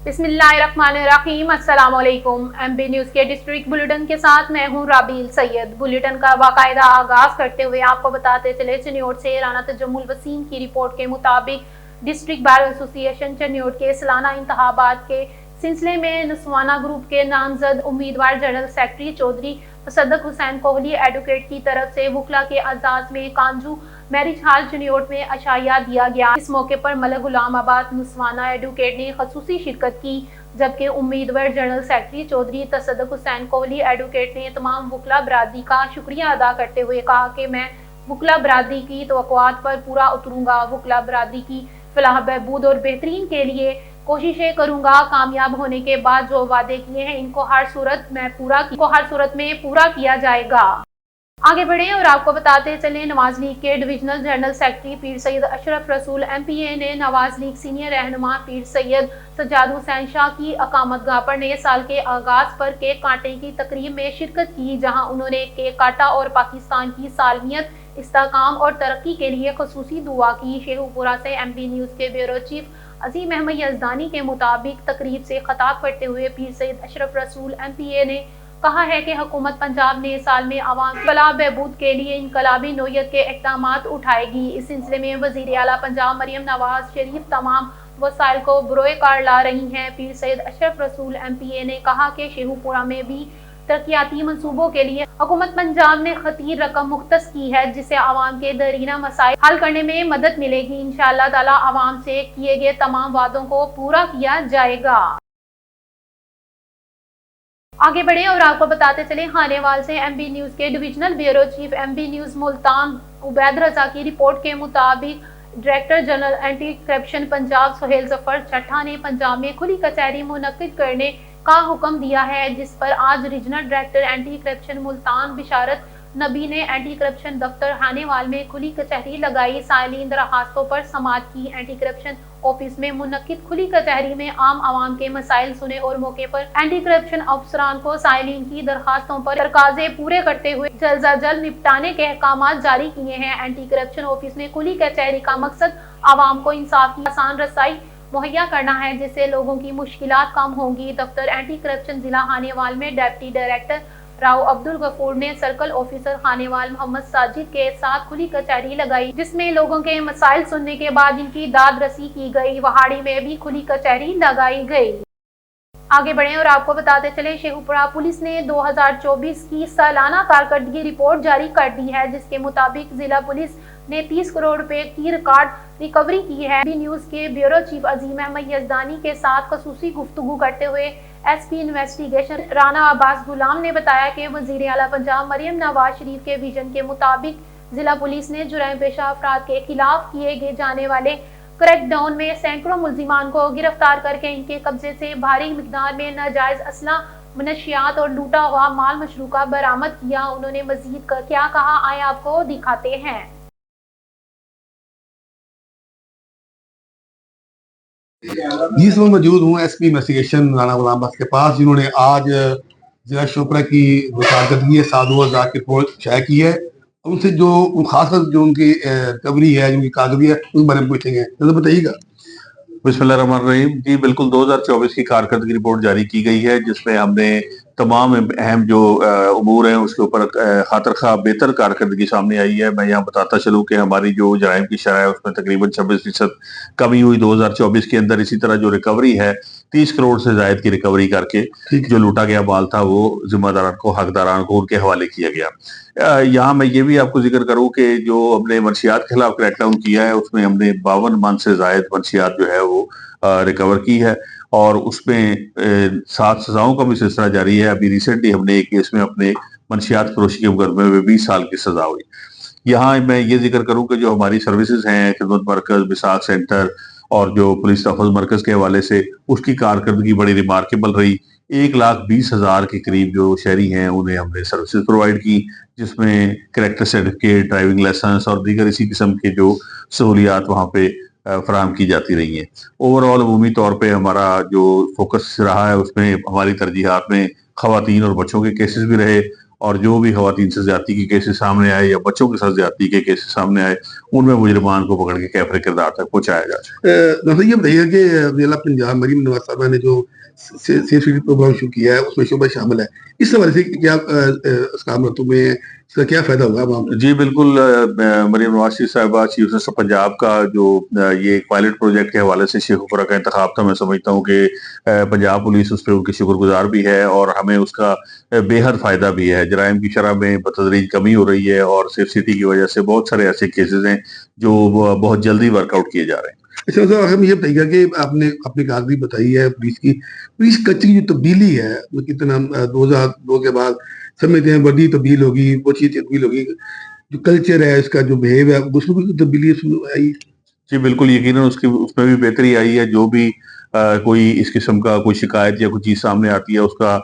बिस्मिल्लाहिर्रहमानिर्रहीम। अस्सलाम वालेकुम। एमबी न्यूज़ के डिस्ट्रिक्ट बुलेटिन के साथ मैं हूं राबील सैयद। बुलेटिन का बाकायदा आगाज करते हुए आपको बताते चले, चिन्योट से राना तजम्मुल वसीम की रिपोर्ट के मुताबिक डिस्ट्रिक्ट बार एसोसिएशन चिन्योट के सालाना इंतखाबात के सिलसिले में नस्वाना ग्रुप के नामजद उम्मीदवार general secretary Chaudhry Sadaq Hussain Kohli advocate की तरफ से वकला के एजाज में कांजू मैरिज हाल चिन्योट में अशाया दिया गया। इस मौके पर मलक गुलामाबाद नस्वाना एडवोकेट ने खसूसी शिरकत की, जबकि उम्मीदवार general secretary Chaudhry Tasaddaq Hussain Kohli advocate ने तमाम वकला बरादरी का शुक्रिया अदा करते हुए कहा कि मैं वकला बरादरी की तवक्कुआत पर पूरा उतरूंगा। वकला बरादरी की फलाह बहबूद और बेहतरीन के लिए कोशिशें करूंगा। कामयाब होने के बाद जो वादे किए हैं इनको हर सूरत में पूरा किया जाएगा। आगे बढ़े और आपको बताते चले, नवाज लीग के डिविजनल जनरल सेक्रेटरी पीर सैयद अशरफ रसूल MPA ने नवाज लीग सीनियर रहनुमा पीर सैयद सज्जाद हुसैन शाह की अकामतगाह पर नए साल के आगाज पर केक काटने की तकरीब में शिरकत की, जहां उन्होंने केक काटा और पाकिस्तान की सालमियत, इस्तेहकाम और तरक्की के लिए खसूसी दुआ की। शेखुपुरा से MB न्यूज़ के ब्यूरो चीफ अजीम अहमद यजदानी के मुताबिक तकरीब से खिताब करते हुए पीर सैयद अशरफ रसूल MPA ने कहा है कि हुकूमत पंजाब नए साल में आवाम की फलाह बहबूद के लिए इनकलाबी नौयत के इक़दामात उठाएगी। इस सिलसिले में वज़ीर आला पंजाब मरियम नवाज शरीफ तमाम वसाइल को बरोए कार ला रही हैं। पीर सैयद अशरफ रसूल MPA ने कहा कि शेखुपुरा में भी तरक्याती मंसूबों के लिए हुकूमत पंजाब ने खतीर रकम मुख्तस की है, जिससे आवाम के दरीना मसाइल हल करने में मदद मिलेगी। इंशाअल्लाह ताला आवाम से किए गए तमाम वादों को पूरा किया जाएगा। आगे बढ़े और आपको बताते चले, खानेवाल से MB न्यूज़ के divisional bureau chief MB news Multan Ubaid Raza की रिपोर्ट के मुताबिक director general anti corruption Punjab Suhail Zafar Chattha ने पंजाब में खुली कचहरी मुनक्किद करने का हुक्म दिया है, जिस पर आज regional director anti corruption Multan Basharat Nabi ने एंटी करप्शन दफ्तर खानेवाल में खुली कचहरी लगाई। साइलिन दरखास्तों पर समाअत की। एंटी करप्शन ऑफिस में मुनक्किद खुली कचहरी में आम आवाम के मसाइल सुने और मौके पर एंटी करप्शन अफसरान को साइलिन की दरखास्तों पर दरखास्तें पूरे करते हुए जल्द अज जल्द निपटाने के अहकाम जारी किए हैं। एंटी करप्शन ऑफिस में खुली कचहरी का मकसद आवाम को इंसाफ की आसान रसाई मुहैया करना है, जिससे लोगों की मुश्किलात कम होंगी। दफ्तर एंटी करप्शन जिला खानेवाल में डिप्टी डायरेक्टर राव अब्दुल गफूर ने सर्कल ऑफिसर खानेवाल मोहम्मद साजिद के साथ खुली कचहरी लगाई, जिसमें लोगों के मसाइल सुनने के बाद इनकी दाद रसी की गई। वहाड़ी में भी खुली कचहरी लगाई गई। आगे बढ़े और आपको बताते चले, शेखुपुरा पुलिस ने 2024 की सालाना कारकर्दगी रिपोर्ट जारी कर दी है, जिसके मुताबिक जिला पुलिस ने 30 करोड़ रुपए की रिकॉर्ड रिकवरी की है। MB न्यूज़ के ब्यूरो चीफ अजीम अहमद यजदानी के साथ खसूसी गुफ्तगू करते हुए SP इन्वेस्टिगेशन राना अब्बास गुलाम ने बताया कि वज़ीर आला पंजाब मरियम नवाज शरीफ के विजन के मुताबिक जिला पुलिस ने जुर्म पेशा अफराद के खिलाफ किए जाने वाले क्रैकडाउन में सैकड़ों मुल्जिमान को गिरफ्तार करके इनके कब्जे से भारी मिकदार में नाजायज असला, मनशियात और लूटा हुआ माल मशरूका बरामद किया। उन्होंने मजीद क्या कहा, आए आपको दिखाते हैं। जिस वक्त मौजूद हूँ SP इन्वेस्टिगेशन राना गुलाम के पास, जिन्होंने आज जिला शेखुपुरा की कारकर्दगी साधु हजार की रिपोर्ट शाया की है। उनसे जो खासकर जो उनकी रिकवरी है, जो उनकी कारकर्दगी है, उस बारे में पूछेंगे। तो बताइएगा। बिस्मिल्लाहिर्रहमानिर्रहीम। जी बिल्कुल, 2024 की कारकर्दगी रिपोर्ट जारी की गई है, जिसमें हमने तमाम अहम जो उमूर हैं उसके ऊपर खातर खा बेहतर कारकर्दगी सामने आई है। मैं यहाँ बताता चलूँ कि हमारी जो जराइम की शरह है उसमें तकरीबन 26% कमी हुई 2024 के अंदर। इसी तरह जो रिकवरी है, 30 करोड़ से जायद की रिकवरी करके जो लूटा गया माल था वो जिम्मेदारान को, हकदारान को उनके हवाले किया गया। यहाँ मैं ये भी आपको जिक्र करूँ कि जो हमने मंशियात के खिलाफ क्रैकडाउन किया है उसमें हमने 52 मन से जायद मंशियात जो है वो रिकवर की है, और उसमें 7 सजाओं का भी सिलसिला जारी है। अभी रिसेंटली हमने एक केस में अपने मंशियात फरोशी के मुकदमे में 20 साल की सजा हुई। यहाँ मैं ये जिक्र करूं कि जो हमारी सर्विसेज हैं, खिदमत मरकज, मिसाक सेंटर और जो पुलिस तहफ़्फ़ुज़ मरकज के हवाले से उसकी कारकर्दगी बड़ी रिमार्केबल रही। 1,20,000 के करीब जो शहरी हैं उन्हें हमने सर्विसेज प्रोवाइड की, जिसमें कैरेक्टर सर्टिफिकेट, ड्राइविंग लाइसेंस और दीगर इसी किस्म के जो सहूलियात वहाँ पे फराहम की जाती रही हैं। ओवरऑल अमूमी तौर पे हमारा जो फोकस रहा है उसमें हमारी तरजीहात में ख़वातीन और बच्चों के केसेस भी रहे, और जो भी खवातीन से ज्यादती के केसेस सामने आए या बच्चों के साथ ज्यादती के केसेस सामने आए, उनमें मुजरिमान को पकड़ के कैफरे किरदार तक पहुंचाया जाए। डॉक्टर ये बताइए कि जिला पंजाब मरीम नवाज साहबा ने जो सेफ सिटी प्रोग्राम शुरू किया है उसमें शोभा शामिल है, इस हवाले से क्या इसकामतों में इसका क्या फायदा होगा आवाम को? जी बिल्कुल, मरीम नवाज साहिबा चीफ मिनिस्टर पंजाब का जो ये एक पायलट प्रोजेक्ट के हवाले से शेखुपुरा का इंतखाब था, मैं समझता हूँ कि पंजाब पुलिस उस पर उनकी शुक्रगुजार भी है और हमें उसका बेहद फायदा भी है। जराइम की शरह में बतदरीज कमी हो रही है और सेफ सिटी की वजह से बहुत सारे ऐसे केसेस हैं जो बहुत जल्दी वर्कआउट किए जा रहे हैं। अच्छा सर, हम ये बताइएगा कि आपने अपनी कागजी बताई है पुलिस कल्चर की जो तब्दीली है, वो कितना 2002 के बाद समझते हैं बड़ी तब्दील होगी, वो चीज तब्दील होगी, जो कल्चर है इसका जो बिहेव है उसमें भी तब्दीली आई? जी बिल्कुल, यकीनन उसमें भी बेहतरी आई है। जो भी कोई इस किस्म का कोई शिकायत या कोई चीज़ सामने आती है उसका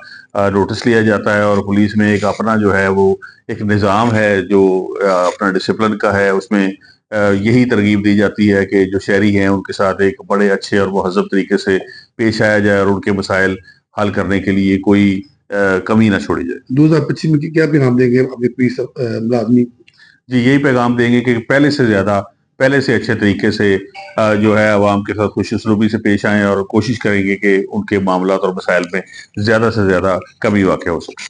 नोटिस लिया जाता है और पुलिस में एक अपना जो है वो एक निज़ाम है जो अपना डिसिप्लिन का है। उसमें यही तरगीब दी जाती है कि जो शहरी हैं उनके साथ एक बड़े अच्छे और मुहज़्ज़ब तरीके से पेश आया जाए और उनके मसाइल हल करने के लिए कोई कमी ना छोड़ी जाए। 2025 में क्या पैगाम देंगे अपने पुलिस मुलाजमी? जी यही पैगाम देंगे कि पहले से अच्छे तरीके से जो है आवाम के साथ खुश उसलूबी से पेश आएं और कोशिश करेंगे कि उनके मामलात और मसाइल में ज्यादा से ज्यादा कमी वाक़ हो सके।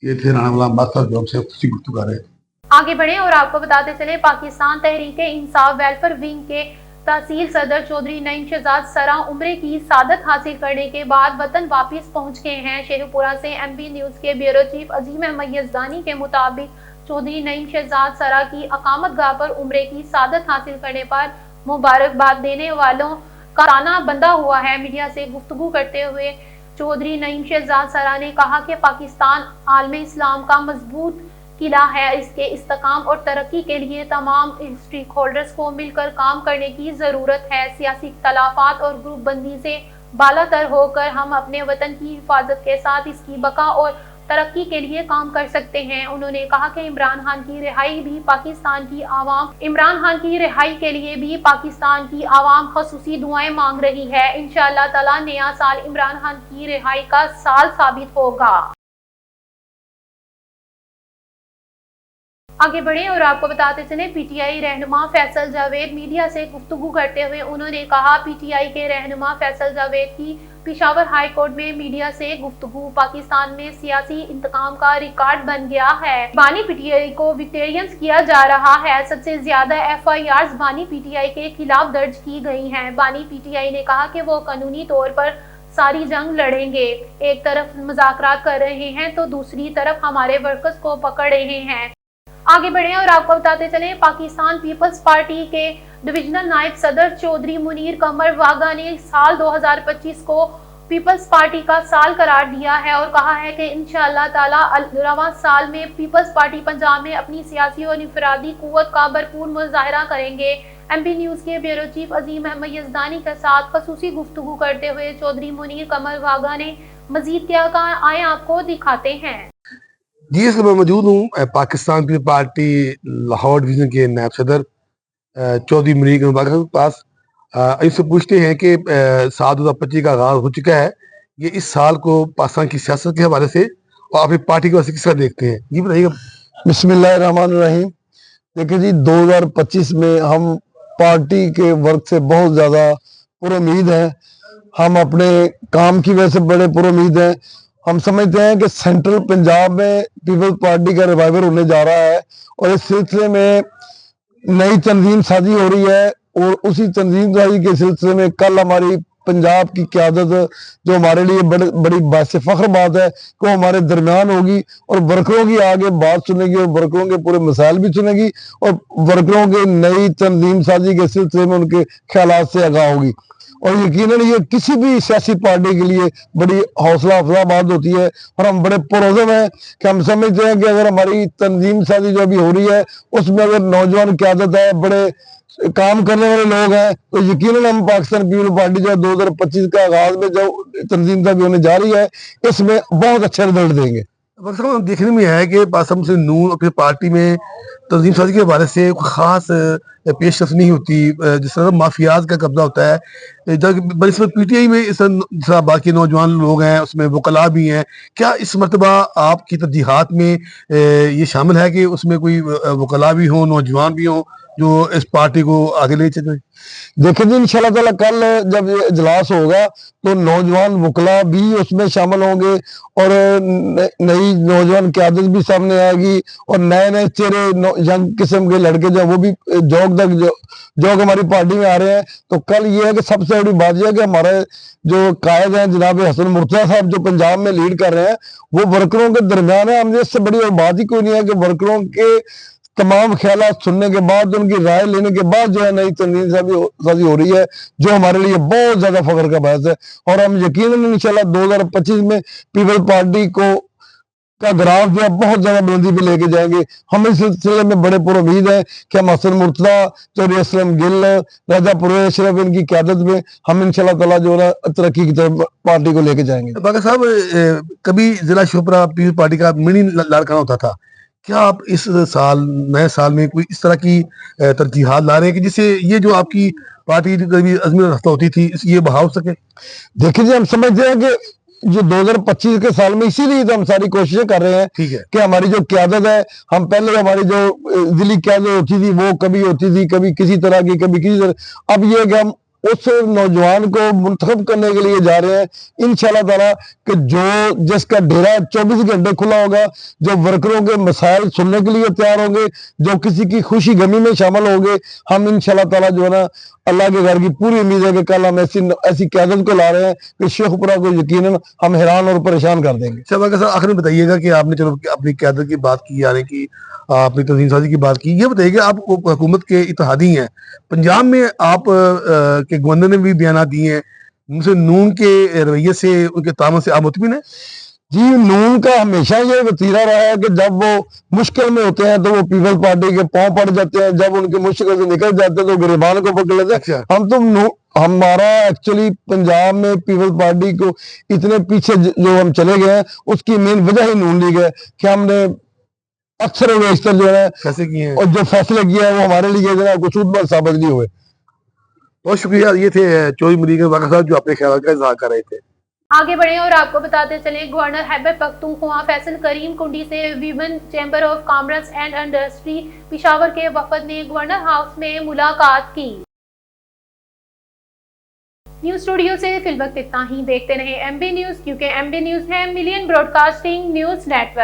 ये थे राणा गुलाम अब्बास साहब जो हमसे खुशी गुफ्तगू कर रहे हैं। आगे बढ़े और आपको बताते चले, पाकिस्तान तहरीक इंसाफ वेलफेयर विंग के तहसील सदर चौधरी नईम शहजाद सरा उम्रे की सादत हासिल करने के बाद वतन वापस पहुंच गए हैं। शेखपुरा से एमबी न्यूज के ब्यूरो चीफ अजीम अहमद यज़दानी के मुताबिक चौधरी नईम शहजाद सरा की अकामत गाह पर उम्रे की सादत हासिल करने पर मुबारकबाद देने वालों का ताना बंधा हुआ है। मीडिया से गुफ्तगू करते हुए चौधरी नईम शहजाद सरा ने कहा कि पाकिस्तान आलमे इस्लाम का मजबूत किला है। इसके इस्तेकाम और तरक्की के लिए तमाम स्टेक होल्डर्स को मिलकर काम करने की ज़रूरत है। सियासी इख्तलाफात और ग्रुप बंदी से बालातर होकर हम अपने वतन की हिफाजत के साथ इसकी बका और तरक्की के लिए काम कर सकते हैं। उन्होंने कहा कि इमरान खान की रिहाई के लिए भी पाकिस्तान की आवाम खसूसी दुआएं मांग रही है। इंशाअल्लाह ताला नया साल इमरान खान की रिहाई का साल साबित होगा। आगे बढ़े और आपको बताते चले, पीटीआई रहनुमा फैसल जावेद मीडिया से गुफ्तगू करते हुए उन्होंने कहा, पीटीआई के रहनुमा फैसल जावेद की पेशावर हाई कोर्ट में मीडिया से गुफ्तगू पाकिस्तान में सियासी इंतकाम का रिकॉर्ड बन गया है। बानी पीटीआई को विक्टोरियंस किया जा रहा है। सबसे ज्यादा एफआईआर बानी पीटीआई के खिलाफ दर्ज की गई हैं। बानी पीटीआई ने कहा कि वो कानूनी तौर पर सारी जंग लड़ेंगे। एक तरफ मुज़ाकरात कर रहे हैं तो दूसरी तरफ हमारे वर्कर्स को पकड़ रहे हैं। आगे बढ़े और आपको बताते चले, पाकिस्तान पीपल्स पार्टी के डिविजनल नायब सदर चौधरी मुनीर कमर वागा ने साल 2025 को पीपल्स पार्टी का साल करार दिया है और कहा है कि इंशाअल्लाह ताला रवां साल में पीपल्स पार्टी पंजाब में अपनी सियासी और इंफरादी कुव्वत का भरपूर मुजाहरा करेंगे। एमपी न्यूज के ब्यूरो चीफ अजीम अहमद यज़दानी के साथ खसूसी गुफ्तगू करते हुए चौधरी मुनीर कमर वागा ने मजीद क्या कहा, आए आपको दिखाते हैं। जी इस मैं मौजूद हूँ पाकिस्तान पीपल्स पार्टी लाहौर डिवीजन के नायब सदर चौधरी मुनीर कमर वागा के पास। इनसे पूछते हैं कि साल 2025 का आगाज हो चुका है, ये इस साल को पाकिस्तान की सियासत के हवाले से और अपनी पार्टी के हवाले से किस तरह देखते हैं, जी बताइएगा। बिस्मिल्लाहिर्रहमानिर्रहीम। देखिए जी, 2025 में हम पार्टी के वर्क से बहुत ज्यादा पुरुम्मीद हैं। हम अपने काम की वजह से बड़े पुरुम्मीद हैं। हम समझते हैं कि सेंट्रल पंजाब में पीपल्स पार्टी का रिवाइवल होने जा रहा है और इस सिलसिले में नई तंजीम साजी हो रही है और उसी तंजीम साजी के सिलसिले में कल हमारी पंजाब की क़यादत जो हमारे लिए बड़ी बात से फख्र बात है कि वो हमारे दरमियान होगी और वर्करों की आगे बात सुनेगी और वर्करों के पूरे मसाइल भी सुनेगी और वर्करों के नई तंजीम साजी के सिलसिले में उनके ख्यालात से आगाह होगी। और यकीनन ये किसी भी सियासी पार्टी के लिए बड़ी हौसला अफजा बात होती है और हम बड़े पुरज़म हैं कि हम समझते हैं कि अगर हमारी तंजीम साजी जो अभी हो रही है उसमें अगर नौजवान क़यादत है, बड़े काम करने वाले लोग हैं, तो यकीनन हम पाकिस्तान पीपल्स पार्टी जो 2025 का आगाज में जो तंजीम साजी होने जा रही है इसमें बहुत अच्छे रिजल्ट देंगे। वक्त साहब देखने में आया कि पासम से नून अपनी पार्टी में तंजीम साजी के हवाले से कोई खास पेशकश नहीं होती, जिस तरह माफियाज का कब्जा होता है, जब इसमें पीटीआई में इस तरह बाकी नौजवान लोग हैं, उसमें वकला भी हैं। क्या इस मरतबा आपकी तरजीहात में ये शामिल है कि उसमें कोई वकला भी हों, नौजवान भी हों जो इस पार्टी को आगे ले चले? देखिए जी, इंशाल्लाह ताला कल जब ये इजलास होगा तो नौजवान वकला भी उसमें शामिल होंगे और नई नौजवान क़यादत भी सामने आएगी और नए नए चेहरे यंग किस्म के लड़के जो वो भी जोग हमारी पार्टी में आ रहे हैं। तो कल ये है कि सबसे बड़ी बात यह है कि हमारे जो कायद हैं जनाब हसन मुर्तज़ा साहब जो पंजाब में लीड कर रहे हैं वो वर्करों के दरमियान है। हमने इससे बड़ी और बात ही कोई नहीं है कि वर्करों के तमाम ख्यालात सुनने के बाद उनकी राय लेने के बाद जो है नई तंजीम साजी हो रही है, जो हमारे लिए बहुत ज्यादा फख्र का बात है। और हम यकीनन इंशाल्लाह 2025 में पीपल पार्टी को का ग्राफ जो है बहुत ज्यादा बुलंदी पे लेके जाएंगे। हम इस सिलसिले में बड़े पुरुमीद हैं कि हम हसन मुर्तज़ा, चौधरी असलम गिल, राजा परवेज़ अशरफ इनकी क़यादत में हम इंशाल्लाह ताला जो है तरक्की की तरफ पार्टी को लेके जाएंगे। बाका साहब, कभी जिला शोपरा पीपल पार्टी का मिनी लाड़काना होता था, क्या आप इस साल नए साल में कोई इस तरह की तरजीहात ला रहे हैं कि जिससे ये जो आपकी पार्टी कभी अज़मी रास्ता होती थी ये बहाव सके? देखिए जी, हम समझते हैं कि जो 2025 के साल में इसीलिए तो हम सारी कोशिशें कर रहे हैं ठीक है कि हमारी जो क़यादत है, हम पहले हमारी जो जिली क़यादत होती थी वो कभी होती थी कभी किसी तरह की कभी किसी तरह, अब ये है कि हम उस नौजवान को मुंतखब करने के लिए जा रहे हैं इंशाल्लाह ताला कि जो जिसका डेरा 24 घंटे खुला होगा, जो वर्करों के मसाइल सुनने के लिए तैयार होंगे, जो किसी की खुशी गमी में शामिल होंगे, हम इंशाल्लाह ताला जो है ना अल्लाह के घर की पूरी उम्मीद है कि कल हम ऐसी क़यादत को ला रहे हैं कि शेखपुरा को यकीनन हम हैरान और परेशान कर देंगे। शहबाज साहब, आखिर में बताइएगा कि आपने चलो अपनी क़यादत की बात की, यानी कि अपनी तंजीम साजी की बात की, ये बताइए कि आप हुकूमत के इत्तेहादी हैं, पंजाब में आप के गवर्नर ने भी बयान दिए हैं, उनसे नून के रवैये से उनके तामन से आप मुतमिन हैं? जी, नून का हमेशा ये वतीरा रहा है कि जब वो मुश्किल में होते हैं तो वो पीपल पार्टी के पांव पड़ जाते हैं, जब उनकी मुश्किल से निकल जाते हैं तो गिरबान को पकड़ लेते हैं। अच्छा। हम तो हमारा एक्चुअली पंजाब में पीपल पार्टी को इतने पीछे जो हम चले गए हैं उसकी मेन वजह ही नून लीग है कि हमने अक्सर बेशतर जो है कैसे किए हैं और जो फैसले किए हैं वो हमारे लिए जो है कुछ सूदमंद साबित नहीं हुए। बहुत शुक्रिया। ये थे चौधरी मलिक वाक़ा साहब जो अपने ख्याल का इज़हार कर रहे थे। आगे बढ़े और आपको बताते चले, गवर्नर खैबर पख्तूनख्वा फैसल करीम कुंडी से women chamber of commerce and industry Peshawar के वफद ने गवर्नर हाउस में मुलाकात की। न्यूज स्टूडियो से फिल वक्त इतना ही। देखते रहे MB न्यूज, क्योंकि MB न्यूज है मिलियन ब्रॉडकास्टिंग न्यूज नेटवर्क।